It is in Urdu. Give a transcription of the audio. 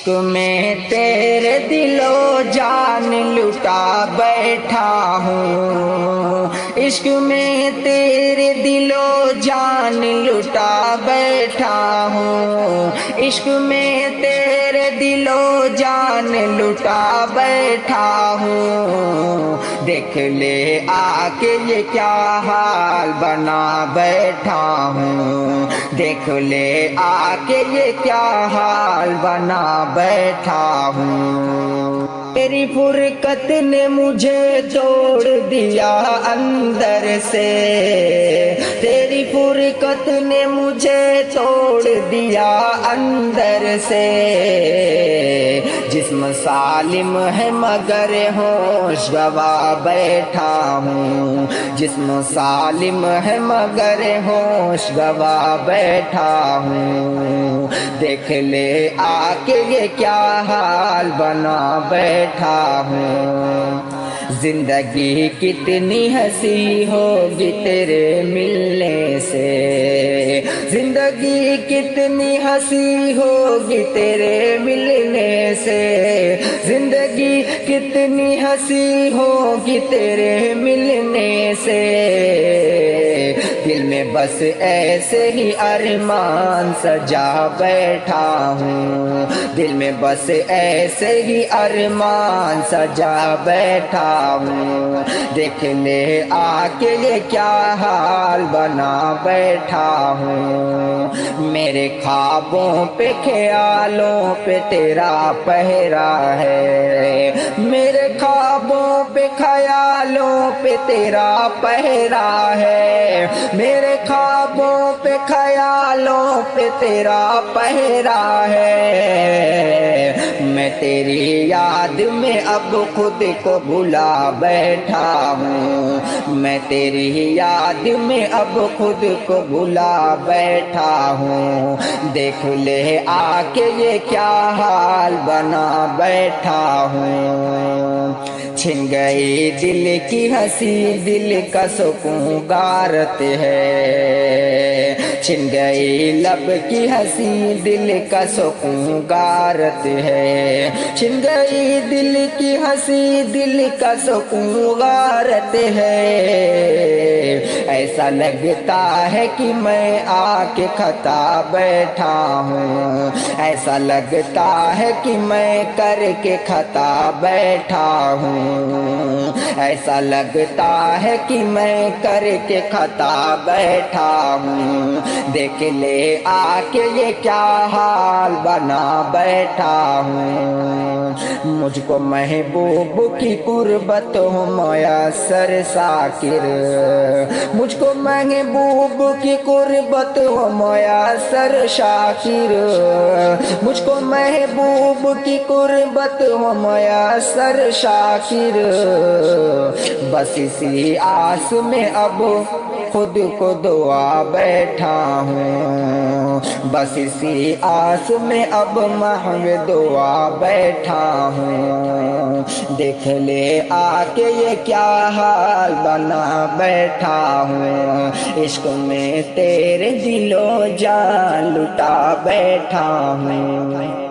عشق میں تیرے دل و جان لٹا بیٹھا ہوں، عشق میں تیرے دل و جان لٹا بیٹھا ہوں، عشق میں تیرے دل و جان لٹا بیٹھا ہوں، دیکھ لے آ کے یہ کیا حال بنا بیٹھا ہوں، دیکھ لے آ کے یہ کیا حال بنا بیٹھا ہوں۔ تیری فرقت نے مجھے توڑ دیا اندر سے، تیری فرقت نے مجھے توڑ دیا اندر سے، جسم سالم ہے مگر ہوش گوا بیٹھا ہوں، جسم سالم ہے مگر ہوش گوا بیٹھا ہوں، دیکھ لے آ کے یہ کیا حال بنا بیٹھا ہوں۔ زندگی کتنی ہنسی ہوگی تیرے ملنے سے، زندگی کتنی ہنسی ہوگی تیرے ملنے سے، زندگی کتنی ہنسی ہوگی تیرے ملنے سے، دل میں بس ایسے ہی ارمان سجا بیٹھا ہوں، دل میں بس ایسے ہی ارمان سجا بیٹھا ہوں، دیکھ لے آ کے یہ کیا حال بنا بیٹھا ہوں۔ میرے خوابوں پہ خیالوں پہ تیرا پہرا ہے، میرے خوابوں پہ خیالوں پہ تیرا پہرا ہے، میرے خوابوں پہ خیالوں پہ تیرا پہرا ہے، میں تیری یاد میں اب خود کو بھلا بیٹھا ہوں، میں تیری یاد میں اب خود کو بھلا بیٹھا ہوں، دیکھ لے آ کے یہ کیا حال بنا بیٹھا ہوں۔ چھن گئی دل کی ہنسی دل کا سکون غارت ہے، چھن گئی لب کی ہنسی دل کا سکون غارت ہے، چھن گئی دل کی ہنسی دل کا سکون غارت ہے، ایسا لگتا ہے کہ میں آ کے خطا بیٹھا ہوں، ایسا لگتا ہے کہ میں کر کے خطا بیٹھا ہوں، ایسا لگتا ہے کہ میں کر کے خطا بیٹھا ہوں، دیکھ لے آ کے یہ کیا حال بنا بیٹھا ہوں۔ مجھ کو محبوب کی قربت ہو میسر ساکر، مجھ کو محبوب کی قربت ہو میسر شاکر، مجھ کو محبوب کی قربت ہو میسر شاکر، بس اسی آس میں اب خود کو دعا بیٹھا ہوں، بس اسی آس میں اب محو دعا بیٹھا ہوں، دیکھ لے آ کے یہ کیا حال بنا بیٹھا ہوں، عشق میں تیرے دل و جان لٹا بیٹھا ہوں۔